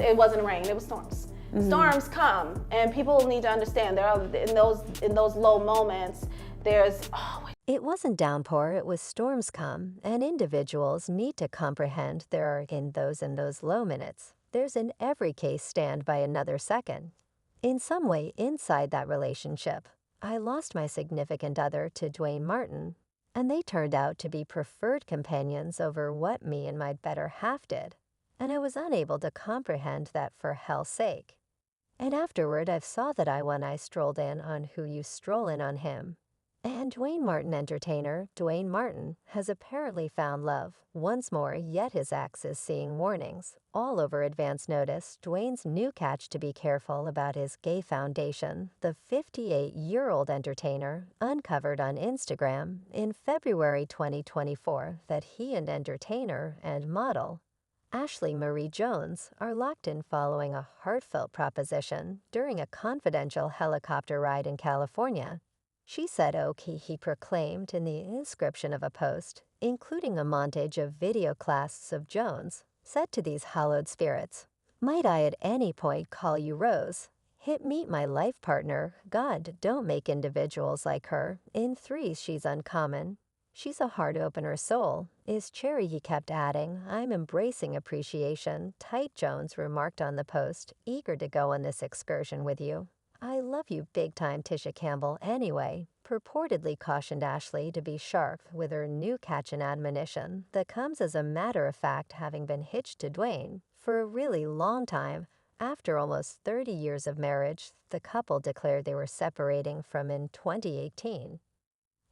It wasn't rain, it was storms. Storms come, and people need to understand there are in those low moments, there's It wasn't downpour, it was storms come, and individuals need to comprehend there are in those low minutes. There's in every case stand by another second. In some way inside that relationship, I lost my significant other to Dwayne Martin, and they turned out to be preferred companions over what me and my better half did, and I was unable to comprehend that for hell's sake. And afterward I saw that when I strolled in on who you stroll in on him. And Dwayne Martin entertainer, Dwayne Martin, has apparently found love once more, yet his ex is seeing warnings. All over advance notice, Dwayne's new catch to be careful about his gay foundation, the 58-year-old entertainer, uncovered on Instagram in February 2024 that he and entertainer and model Ashley Marie Jones are locked in following a heartfelt proposition during a confidential helicopter ride in California. She said he proclaimed in the inscription of a post, including a montage of video clasts of Jones, said to these hallowed spirits, "Might I at any point call you Rose? Meet my life partner. God, don't make individuals like her. In threes she's uncommon. She's a heart-opener soul. Is cherry," he kept adding. "I'm embracing appreciation," Tight Jones remarked on the post, eager to go on this excursion with you. "I love you big time, Tisha Campbell, anyway," purportedly cautioned Ashley to be sharp with her new catch and admonition that comes as a matter of fact having been hitched to Dwayne for a really long time. After almost 30 years of marriage, the couple declared they were separating from in 2018.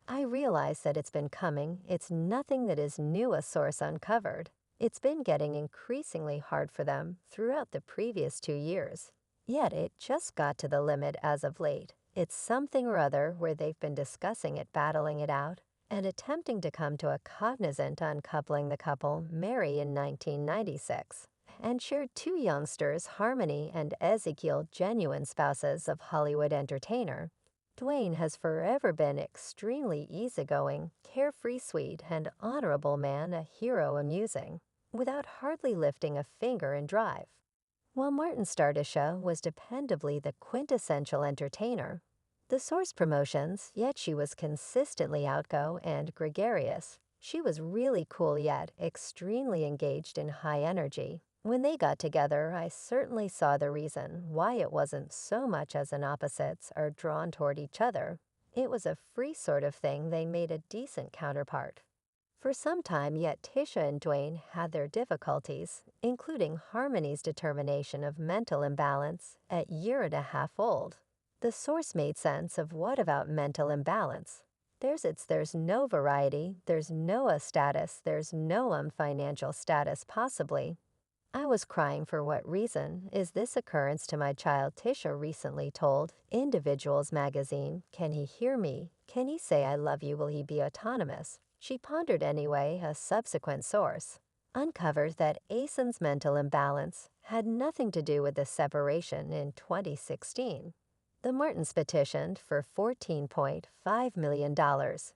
I realize that it's been coming. It's nothing that is new, a source uncovered. It's been getting increasingly hard for them throughout the previous 2 years. Yet it just got to the limit as of late. It's something or other where they've been discussing it, battling it out, and attempting to come to a cognizant uncoupling. The couple married in 1996 and shared 2 youngsters, Harmony and Ezekiel, genuine spouses of Hollywood entertainer. Dwayne has forever been extremely easygoing, carefree, sweet, and honorable man, a hero amusing, without hardly lifting a finger in drive. While Martin Stardisha was dependably the quintessential entertainer, the source promotions, yet she was consistently outgo and gregarious. She was really cool yet extremely engaged in high energy. When they got together, I certainly saw the reason why it wasn't so much as an opposites are drawn toward each other. It was a free sort of thing. They made a decent counterpart. For some time yet, Tisha and Dwayne had their difficulties, including Harmony's determination of mental imbalance at 1.5 years old. The source made sense of what about mental imbalance? There's no variety, there's no status, there's no financial status possibly. I was crying for what reason is this occurrence to my child, Tisha recently told Individuals magazine. Can he hear me? Can he say I love you? Will he be autonomous? She pondered anyway. A subsequent source uncovered that Asen's mental imbalance had nothing to do with the separation in 2016. The Martins petitioned for $14.5 million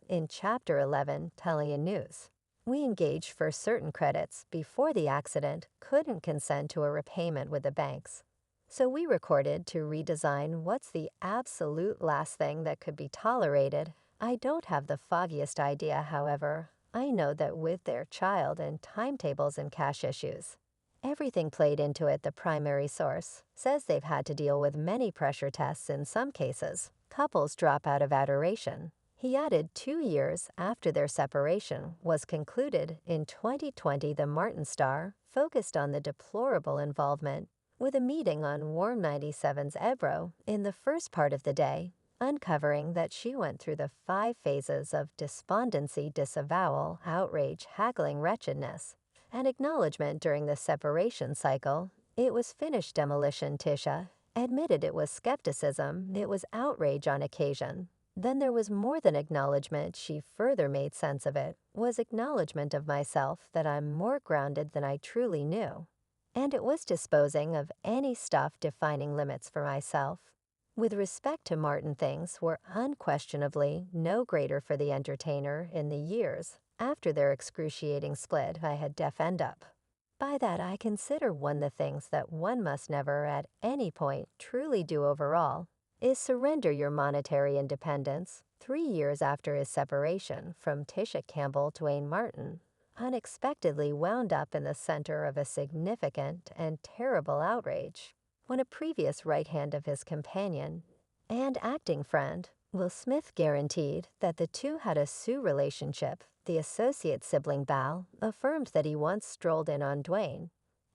in Chapter 11 Telling News. We engaged for certain credits before the accident, couldn't consent to a repayment with the banks. So we recorded to redesign what's the absolute last thing that could be tolerated. I don't have the foggiest idea, however. I know that with their child and timetables and cash issues, everything played into it. The primary source says they've had to deal with many pressure tests in some cases. Couples drop out of adoration. He added 2 years after their separation was concluded in 2020. The Martin star focused on the deplorable involvement with a meeting on WARNS 97's Ebro in the first part of the day, uncovering that she went through the 5 phases of despondency, disavowal, outrage, haggling, wretchedness, and acknowledgement during the separation cycle. It was finished demolition. Tisha admitted it was skepticism, it was outrage on occasion. Then there was more than acknowledgement. She further made sense of it, was acknowledgement of myself that I'm more grounded than I truly knew. And it was disposing of any stuff defining limits for myself. With respect to Martin, things were unquestionably no greater for the entertainer in the years after their excruciating split. I had deaf end up. By that, I consider one of the things that one must never at any point truly do overall is surrender your monetary independence. 3 years after his separation from Tisha Campbell, Dwayne Martin unexpectedly wound up in the center of a significant and terrible outrage when a previous right hand of his companion and acting friend, Will Smith, guaranteed that the two had a Sue relationship. The associate sibling Bal affirmed that he once strolled in on Dwayne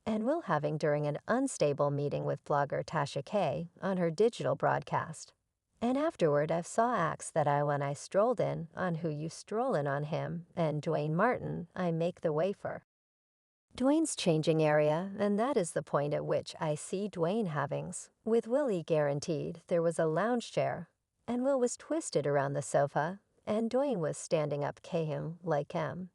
and Will having during an unstable meeting with blogger Tasha K on her digital broadcast. And afterward I saw acts that when I strolled in on who you strollin' on him and Dwayne Martin, I make the wafer. Dwayne's changing area, and that is the point at which I see Dwayne havings. With Willie guaranteed there was a lounge chair, and Will was twisted around the sofa, and Dwayne was standing up him like him.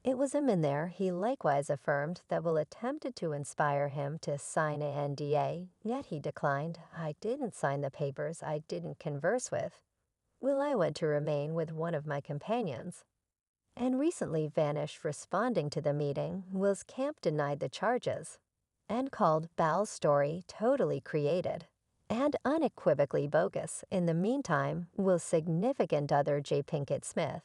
It was him in there, he likewise affirmed, that Will attempted to inspire him to sign a NDA, yet he declined. I didn't sign the papers, I didn't converse with. Will I went to remain with one of my companions. And recently vanished responding to the meeting, Will's camp denied the charges and called Bal's story totally created and unequivocally bogus. In the meantime, Will's significant other J. Pinkett Smith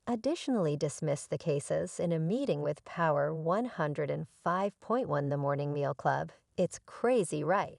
additionally dismissed the cases in a meeting with Power 105.1 The Morning Meal Club. It's crazy, right?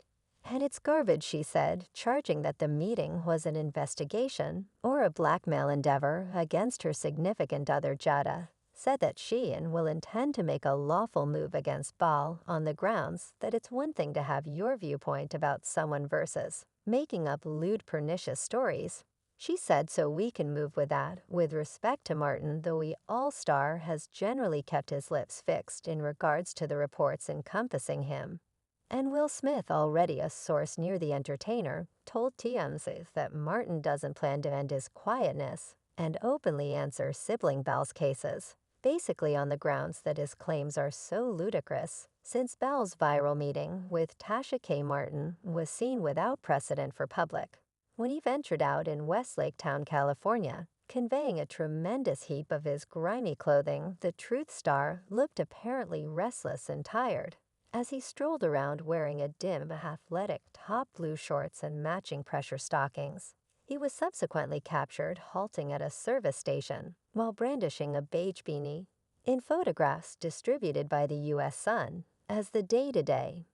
And it's garbage, she said, charging that the meeting was an investigation or a blackmail endeavor against her significant other. Jada said that she and Will intend to make a lawful move against Bal on the grounds that it's one thing to have your viewpoint about someone versus making up lewd pernicious stories. She said so we can move with that. With respect to Martin, though he all-star has generally kept his lips fixed in regards to the reports encompassing him. And Will Smith, already a source near the entertainer, told TMZ that Martin doesn't plan to end his quietness and openly answer sibling Bal's cases, basically on the grounds that his claims are so ludicrous. Since Bal's viral meeting with Tasha K. Martin was seen without precedent for public, when he ventured out in Westlake Town, California, conveying a tremendous heap of his grimy clothing, the Truth star looked apparently restless and tired as he strolled around wearing a dim, athletic top, blue shorts and matching pressure stockings. He was subsequently captured halting at a service station while brandishing a beige beanie in photographs distributed by the U.S. Sun as the day-to-day.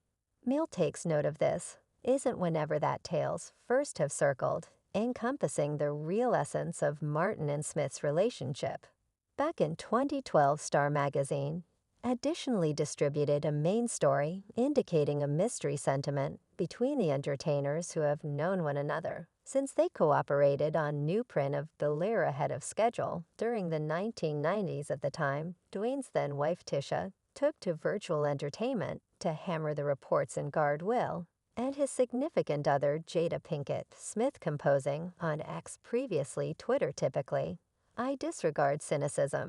Mill takes note of this isn't whenever that tales first have circled, encompassing the real essence of Martin and Smith's relationship. Back in 2012, Star magazine additionally distributed a main story indicating a mystery sentiment between the entertainers who have known one another since they cooperated on new print of Bel-Air ahead of schedule. During the 1990s at the time, Dwayne's then wife Tisha took to virtual entertainment to hammer the reports and guard Will and his significant other Jada Pinkett Smith composing on X, previously Twitter. Typically, I disregard cynicism